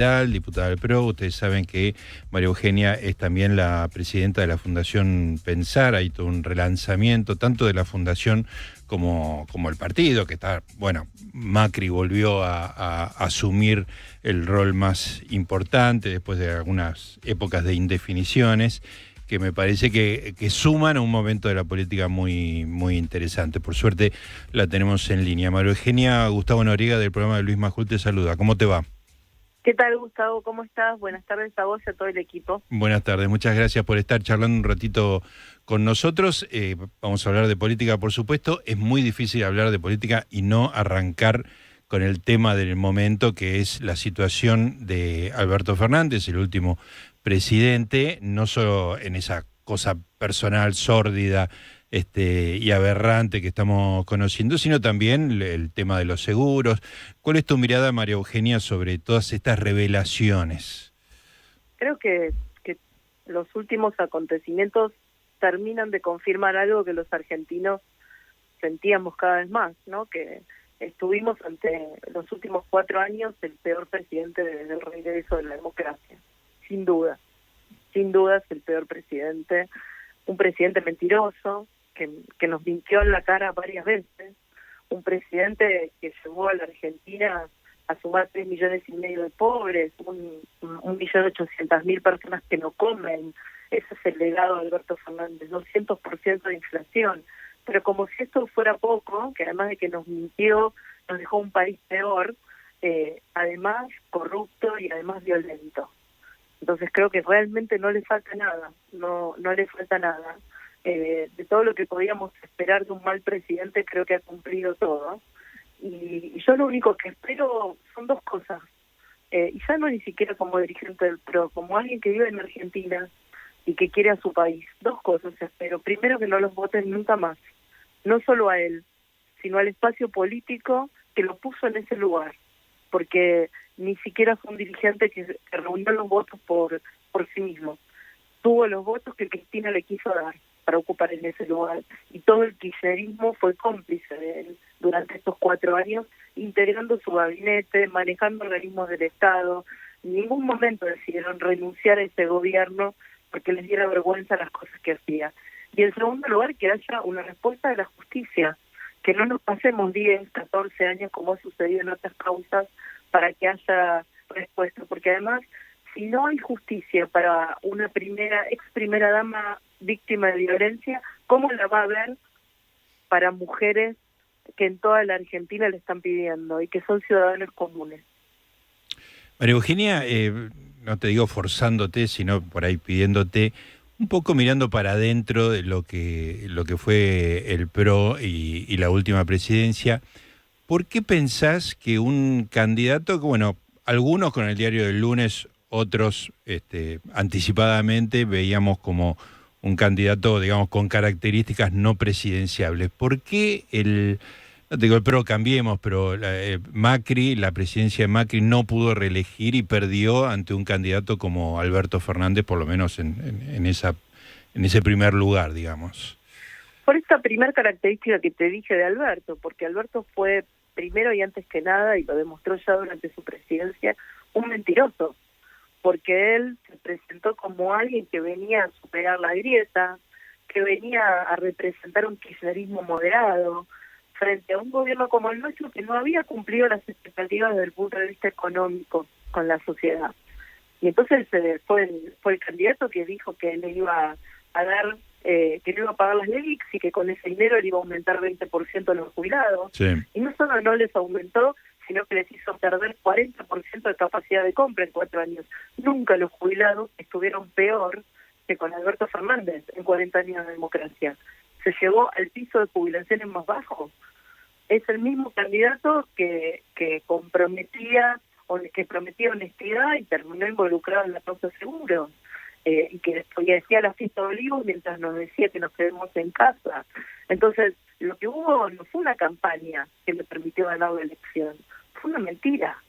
diputada del PRO. Ustedes saben que María Eugenia es también la presidenta de la Fundación Pensar. Hay todo un relanzamiento, tanto de la fundación como el partido, que está, bueno, Macri volvió a asumir el rol más importante después de algunas épocas de indefiniciones, que me parece que suman a un momento de la política muy, muy interesante. Por suerte la tenemos en línea. María Eugenia, Gustavo Noriega del programa de Luis Majul te saluda. ¿Cómo te va? ¿Qué tal, Gustavo? ¿Cómo estás? Buenas tardes a vos y a todo el equipo. Buenas tardes, muchas gracias por estar charlando un ratito con nosotros. Vamos a hablar de política, por supuesto. Es muy difícil hablar de política y no arrancar con el tema del momento, que es la situación de Alberto Fernández, el último presidente, no solo en esa cosa personal, sórdida, y aberrante que estamos conociendo, sino también el tema de los seguros. ¿Cuál es tu mirada, María Eugenia, sobre todas estas revelaciones? Creo que los últimos acontecimientos terminan de confirmar algo que los argentinos sentíamos cada vez más, ¿no? Que estuvimos ante los últimos 4 años el peor presidente desde el regreso de la democracia. Sin duda es el peor presidente, un presidente mentiroso, que nos mintió en la cara varias veces, un presidente que llevó a la Argentina a sumar 3,5 millones de pobres, 1.800.000 personas que no comen. Ese es el legado de Alberto Fernández, 200% de inflación. Pero como si esto fuera poco, que además de que nos mintió, nos dejó un país peor, además corrupto y además violento. Entonces creo que realmente no le falta nada, no le falta nada. De todo lo que podíamos esperar de un mal presidente, creo que ha cumplido todo. Y yo lo único que espero son 2 cosas. Y ya no ni siquiera como dirigente del PRO, como alguien que vive en Argentina y que quiere a su país. 2 cosas espero. Primero, que no los voten nunca más. No solo a él, sino al espacio político que lo puso en ese lugar. Porque ni siquiera fue un dirigente que reunió los votos por sí mismo. Tuvo los votos que Cristina le quiso dar para ocupar en ese lugar. Y todo el kirchnerismo fue cómplice de él durante estos 4 años, integrando su gabinete, manejando organismos del Estado. En ningún momento decidieron renunciar a ese gobierno porque les diera vergüenza las cosas que hacía. Y en segundo lugar, que haya una respuesta de la justicia, que no nos pasemos 10, 14 años como ha sucedido en otras causas para que haya respuesta, porque además, si no hay justicia para una ex primera dama víctima de violencia, ¿cómo la va a haber para mujeres que en toda la Argentina le están pidiendo y que son ciudadanos comunes? María Eugenia, no te digo forzándote, sino por ahí pidiéndote, un poco mirando para adentro de lo que fue el PRO y la última presidencia. ¿Por qué pensás que un candidato, que bueno, algunos con el diario del lunes, otros anticipadamente veíamos como un candidato, digamos, con características no presidenciables? ¿Por qué no te digo el PRO, cambiemos, pero Macri, la presidencia de Macri no pudo reelegir y perdió ante un candidato como Alberto Fernández, por lo menos en ese primer lugar, digamos? Por esta primera característica que te dije de Alberto, porque Alberto fue primero y antes que nada, y lo demostró ya durante su presidencia, un mentiroso, porque él se presentó como alguien que venía a superar la grieta, que venía a representar un kirchnerismo moderado, frente a un gobierno como el nuestro que no había cumplido las expectativas desde el punto de vista económico con la sociedad. Y entonces fue el candidato que dijo que le iba a dar, que le iba a pagar las LELIX y que con ese dinero le iba a aumentar 20% a los jubilados. Sí. Y no solo no les aumentó, sino que les hizo perder 40% de capacidad de compra en 4 años. Nunca los jubilados estuvieron peor que con Alberto Fernández en 40 años de democracia. Se llevó al piso de jubilaciones más bajo. Es el mismo candidato que prometía honestidad y terminó involucrado en la causa seguros. Y que después decía la fiesta de Olivos mientras nos decía que nos quedemos en casa. Entonces, lo que hubo no fue una campaña que le permitió ganar la elección, fue una mentira.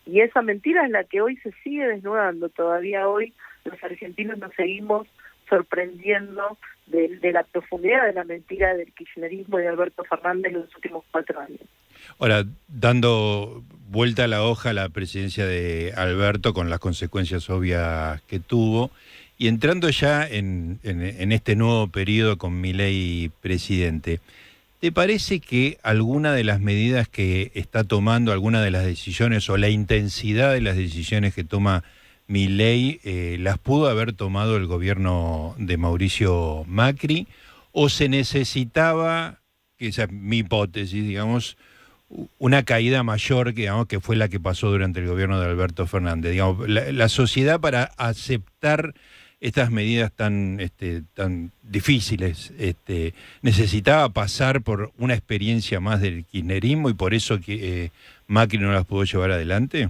Y esa mentira es la que hoy se sigue desnudando. Todavía hoy los argentinos nos seguimos sorprendiendo de la profundidad de la mentira del kirchnerismo y de Alberto Fernández en los últimos 4 años. Ahora, dando vuelta a la hoja la presidencia de Alberto con las consecuencias obvias que tuvo, y entrando ya en este nuevo periodo con Milei presidente, ¿te parece que alguna de las medidas que está tomando, alguna de las decisiones o la intensidad de las decisiones que toma Milei, las pudo haber tomado el gobierno de Mauricio Macri, o se necesitaba, que esa es mi hipótesis, digamos, una caída mayor, que, digamos, que fue la que pasó durante el gobierno de Alberto Fernández? Digamos, la sociedad, para aceptar estas medidas tan difíciles, necesitaba pasar por una experiencia más del kirchnerismo, y por eso que Macri no las pudo llevar adelante.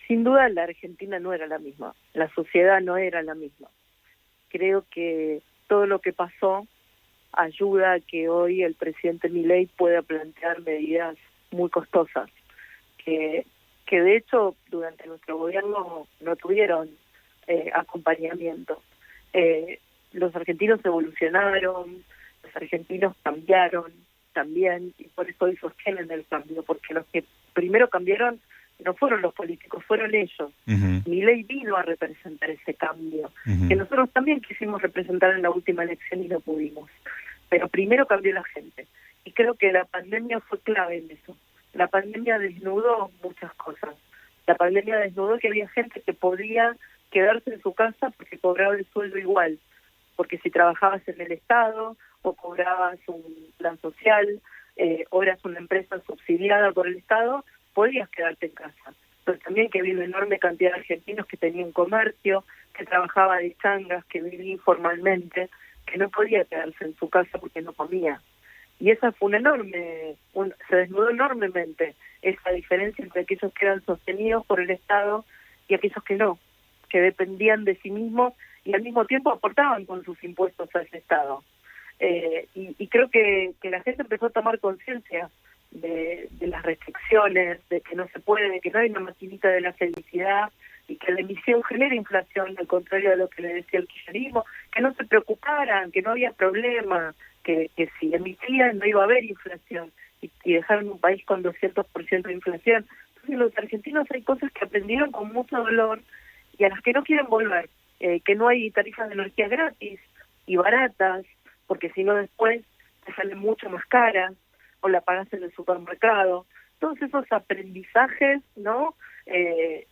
Sin duda la Argentina no era la misma, la sociedad no era la misma. Creo que todo lo que pasó ayuda a que hoy el presidente Milei pueda plantear medidas muy costosas, que, que de hecho durante nuestro gobierno no tuvieron acompañamiento. Los argentinos evolucionaron, los argentinos cambiaron también, y por eso hoy sostienen el cambio, porque los que primero cambiaron no fueron los políticos, fueron ellos. Uh-huh. Milei vino a representar ese cambio, Uh-huh. que nosotros también quisimos representar en la última elección y no pudimos. Pero primero cambió la gente. Y creo que la pandemia fue clave en eso. La pandemia desnudó muchas cosas. La pandemia desnudó que había gente que podía quedarse en su casa porque cobraba el sueldo igual. Porque si trabajabas en el Estado o cobrabas un plan social o eras una empresa subsidiada por el Estado, podías quedarte en casa. Pero también que había una enorme cantidad de argentinos que tenían comercio, que trabajaba de changas, que vivía informalmente, que no podía quedarse en su casa porque no comía. Y esa fue se desnudó enormemente esa diferencia entre aquellos que eran sostenidos por el Estado y aquellos que no, que dependían de sí mismos y al mismo tiempo aportaban con sus impuestos a ese Estado. Y creo que la gente empezó a tomar conciencia de las restricciones, de que no se puede, de que no hay una maquinita de la felicidad y que la emisión genera inflación, al contrario de lo que le decía el kirchnerismo, que no se preocuparan, que no había problema, que si emitían no iba a haber inflación, y dejaron un país con 200% de inflación. Entonces los argentinos hay cosas que aprendieron con mucho dolor y a las que no quieren volver, que no hay tarifas de energía gratis y baratas, porque si no después te salen mucho más caras, o la pagas en el supermercado. Todos esos aprendizajes, ¿no?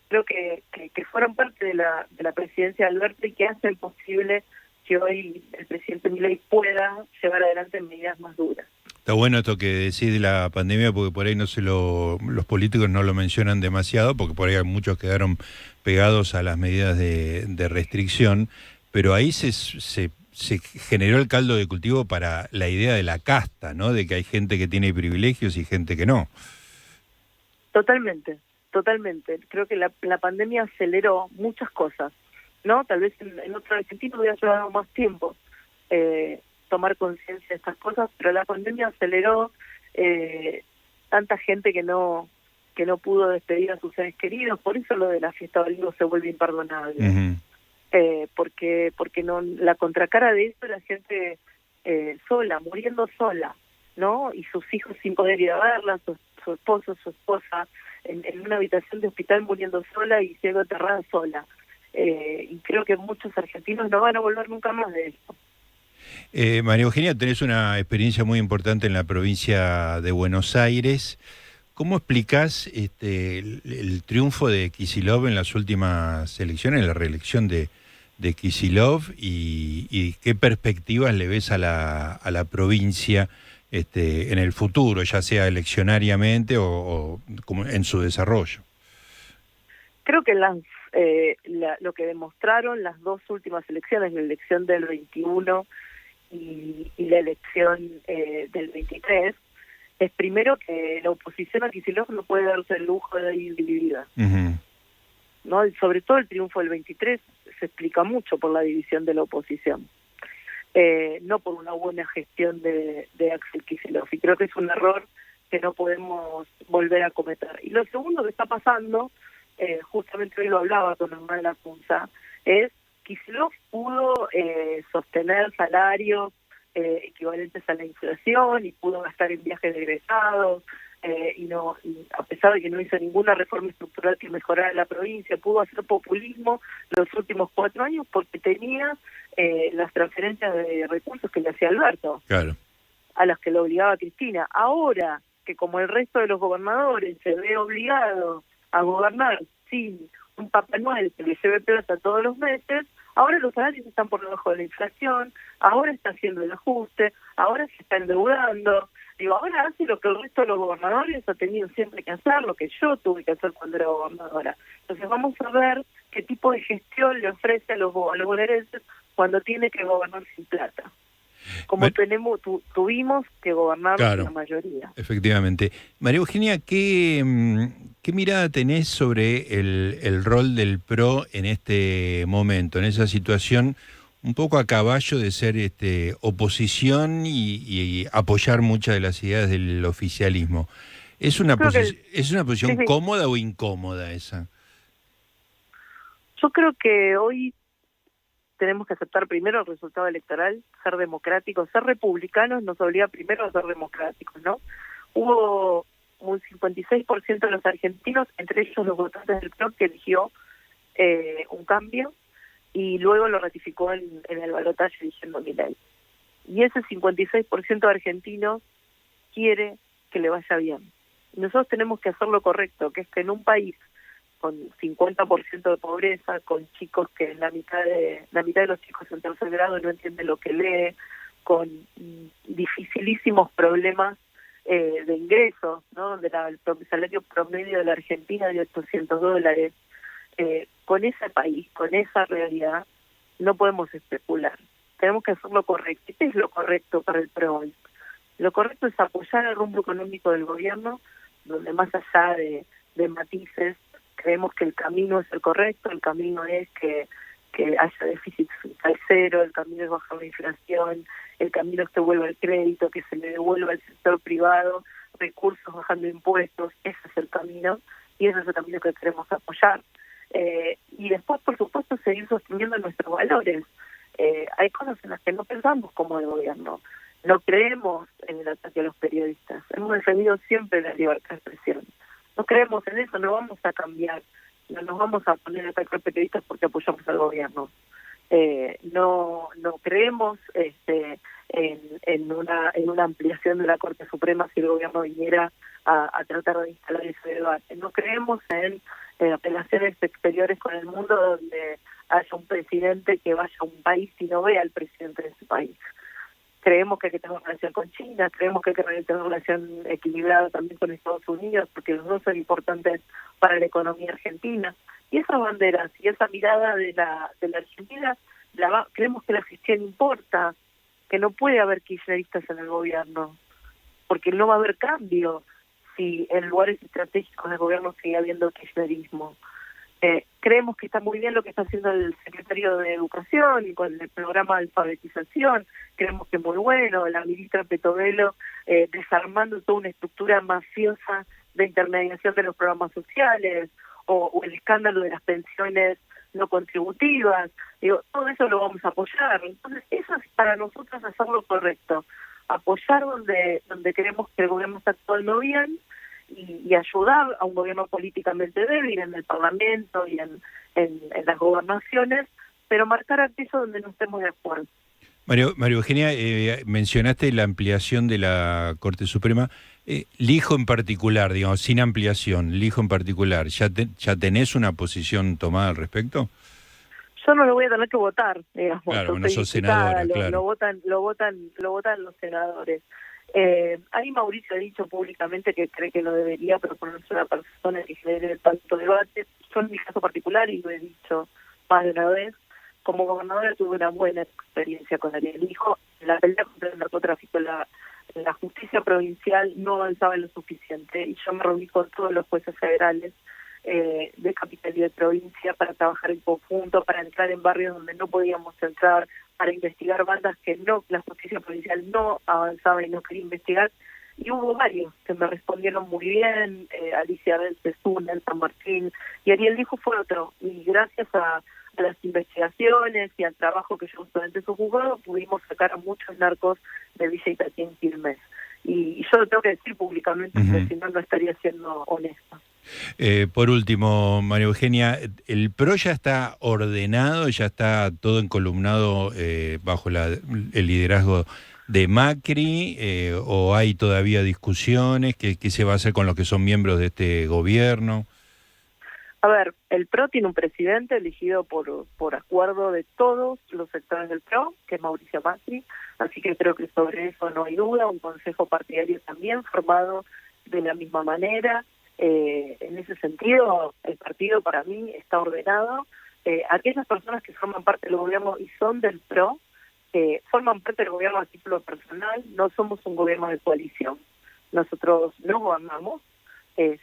Creo que fueron parte de la presidencia de Alberto y que hacen posible que hoy el presidente Milei pueda llevar adelante medidas más duras. Está bueno esto que decís de la pandemia, porque por ahí los políticos no lo mencionan demasiado, porque por ahí muchos quedaron pegados a las medidas de restricción, pero ahí se generó el caldo de cultivo para la idea de la casta, ¿no? De que hay gente que tiene privilegios y gente que no. Totalmente, totalmente. Creo que la pandemia aceleró muchas cosas, ¿no? Tal vez en otro argentino hubiera llevado más tiempo tomar conciencia de estas cosas, pero la pandemia aceleró tanta gente que no pudo despedir a sus seres queridos. Por eso lo de la fiesta de Olivos se vuelve imperdonable. Uh-huh. Porque no, la contracara de eso era gente sola, muriendo sola, ¿no? Y sus hijos sin poder ir a verla, su esposo, su esposa, en una habitación de hospital muriendo sola y siendo enterrada sola. Y creo que muchos argentinos no van a volver nunca más de eso. María Eugenia, tenés una experiencia muy importante en la provincia de Buenos Aires. ¿Cómo explicás el triunfo de Kicillof en las últimas elecciones, la reelección de Kicillof, y qué perspectivas le ves a la provincia en el futuro, ya sea eleccionariamente o como en su desarrollo? Creo que lo que demostraron las dos últimas elecciones, la elección del 21 y la elección del 23, es primero que la oposición a Kicillof no puede darse el lujo de ir dividida. Uh-huh. ¿No? Y sobre todo el triunfo del 23 se explica mucho por la división de la oposición, no por una buena gestión de Axel Kicillof. Y creo que es un error que no podemos volver a cometer. Y lo segundo que está pasando, justamente hoy lo hablaba con Hernán Lacunza, es Kicillof pudo sostener salarios equivalentes a la inflación y pudo gastar en viajes de egresados, y a pesar de que no hizo ninguna reforma estructural que mejorara la provincia, pudo hacer populismo los últimos 4 años porque tenía las transferencias de recursos que le hacía Alberto, Claro. a las que lo obligaba Cristina. Ahora que como el resto de los gobernadores se ve obligado a gobernar sin un Papá Noel que le lleve plata todos los meses, ahora los salarios están por debajo de la inflación, ahora está haciendo el ajuste, ahora se está endeudando. Digo, ahora hace lo que el resto de los gobernadores ha tenido siempre que hacer, lo que yo tuve que hacer cuando era gobernadora. Entonces vamos a ver qué tipo de gestión le ofrece a los bonaerenses cuando tiene que gobernar sin plata. Como tuvimos que gobernar Claro, la mayoría. efectivamente. María Eugenia, ¿qué mirada tenés sobre el rol del PRO en este momento, en esa situación un poco a caballo de ser oposición y apoyar muchas de las ideas del oficialismo? ¿Es una posición Sí. cómoda o incómoda esa? Yo creo que hoy tenemos que aceptar primero el resultado electoral, ser democráticos, ser republicanos nos obliga primero a ser democráticos, ¿no? Hubo un 56% de los argentinos, entre ellos los votantes del PRO, que eligió un cambio y luego lo ratificó en el balotaje diciendo Milei. Y ese 56% de argentinos quiere que le vaya bien. Y nosotros tenemos que hacer lo correcto, que es que en un país con 50% de pobreza, con chicos que la mitad de los chicos en tercer grado no entienden lo que lee, con dificilísimos problemas de ingresos, ¿no? Donde el salario promedio de la Argentina de $800. Con ese país, con esa realidad, no podemos especular. Tenemos que hacer lo correcto. ¿Qué es lo correcto para el PRO hoy? Lo correcto es apoyar el rumbo económico del gobierno, donde más allá de matices, creemos que el camino es el correcto, el camino es que haya déficit fiscal cero, el camino es bajar la inflación, el camino es que vuelva el crédito, que se le devuelva al sector privado, recursos bajando impuestos, ese es el camino, y ese es el camino que queremos apoyar. Y después, por supuesto, seguir sosteniendo nuestros valores. Hay cosas en las que no pensamos como el gobierno, no creemos en el ataque a los periodistas, hemos defendido siempre la libertad de expresión. No creemos en eso, no vamos a cambiar, no nos vamos a poner a atacar periodistas porque apoyamos al gobierno. No creemos en una ampliación de la Corte Suprema si el gobierno viniera a tratar de instalar ese debate. No creemos en apelaciones exteriores con el mundo donde haya un presidente que vaya a un país y no vea al presidente de ese país. Creemos que hay que tener relación con China, creemos que hay que tener relación equilibrada también con Estados Unidos, porque los dos son importantes para la economía argentina. Y esas banderas y esa mirada de la Argentina, creemos que la gestión importa, que no puede haber kirchneristas en el gobierno, porque no va a haber cambio si en lugares estratégicos del gobierno sigue habiendo kirchnerismo. Creemos que está muy bien lo que está haciendo el secretario de Educación y con el programa de alfabetización, creemos que es muy bueno, la ministra Petovelo desarmando toda una estructura mafiosa de intermediación de los programas sociales, o el escándalo de las pensiones no contributivas. Digo, todo eso lo vamos a apoyar. Entonces, eso es para nosotros hacer lo correcto, apoyar donde queremos que el gobierno esté actuando bien, y ayudar a un gobierno políticamente débil en el Parlamento y en las gobernaciones, pero marcar aquello donde no estemos de acuerdo. María Eugenia, mencionaste la ampliación de la Corte Suprema. Lijo en particular, digamos, sin ampliación, Lijo en particular, ¿ya tenés una posición tomada al respecto? Yo no lo voy a tener que votar, digamos. Claro, no sos senadora, claro. Lo votan los senadores. Ahí Mauricio ha dicho públicamente que cree que no debería proponerse una persona que genere tanto debate. Yo en mi caso particular, y lo he dicho más de una vez, como gobernadora tuve una buena experiencia con Ariel Lijo. La pelea contra el narcotráfico, la justicia provincial no avanzaba en lo suficiente, y yo me reuní con todos los jueces federales de capital y de provincia para trabajar en conjunto, para entrar en barrios donde no podíamos entrar, para investigar bandas que la justicia provincial no avanzaba y no quería investigar, y hubo varios que me respondieron muy bien, Alicia Vélez una en San Martín, y Ariel Lijo fue otro, y gracias a las investigaciones y al trabajo que yo durante su juzgado pudimos sacar a muchos narcos de Villa Itatí en Quilmes. y yo lo tengo que decir públicamente, porque si no, no estaría siendo honesta. Por último, María Eugenia, ¿el PRO ya está ordenado, ya está todo encolumnado bajo el liderazgo de Macri, o hay todavía discusiones? ¿Qué se va a hacer con los que son miembros de este gobierno? A ver, el PRO tiene un presidente elegido por acuerdo de todos los sectores del PRO, que es Mauricio Macri, así que creo que sobre eso no hay duda, un consejo partidario también formado de la misma manera. En ese sentido, el partido para mí está ordenado. Aquellas personas que forman parte del gobierno y son del PRO, forman parte del gobierno a título personal, no somos un gobierno de coalición, nosotros no gobernamos.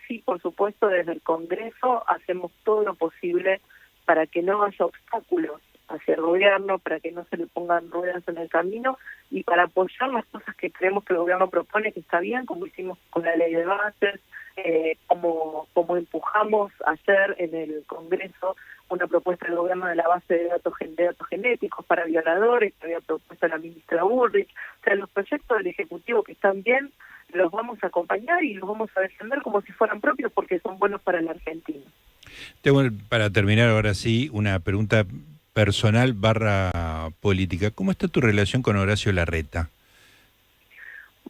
Sí, por supuesto, desde el Congreso hacemos todo lo posible para que no haya obstáculos hacia el gobierno, para que no se le pongan ruedas en el camino y para apoyar las cosas que creemos que el gobierno propone que está bien, como hicimos con la ley de bases, como empujamos ayer en el Congreso una propuesta del gobierno de la base de datos genéticos para violadores, que había propuesto la ministra Bullrich. O sea, los proyectos del Ejecutivo que están bien, los vamos a acompañar y los vamos a defender como si fueran propios porque son buenos para la Argentina. Tengo, para terminar ahora sí, una pregunta personal / política. ¿Cómo está tu relación con Horacio Larreta?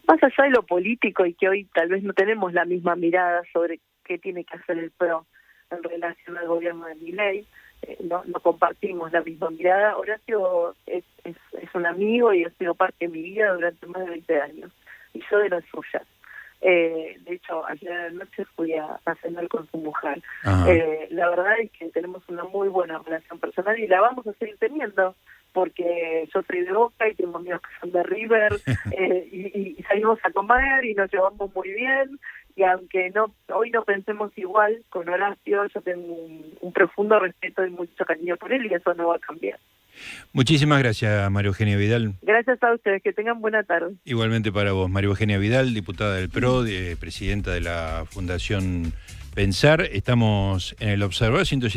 Más allá de lo político y que hoy tal vez no tenemos la misma mirada sobre qué tiene que hacer el PRO en relación al gobierno de Milei, no compartimos la misma mirada. Horacio es un amigo y ha sido parte de mi vida durante más de 20 años, y yo de las suyas. De hecho, ayer a la noche fui a cenar con su mujer. La verdad es que tenemos una muy buena relación personal y la vamos a seguir teniendo, porque yo soy de Boca y tengo amigos que son de River, y salimos a comer y nos llevamos muy bien, y aunque hoy no pensemos igual con Horacio, yo tengo un profundo respeto y mucho cariño por él y eso no va a cambiar. Muchísimas gracias, María Eugenia Vidal. Gracias a ustedes, que tengan buena tarde. Igualmente para vos, María Eugenia Vidal, diputada del PRO, presidenta de la Fundación Pensar. Estamos en el Observador 107.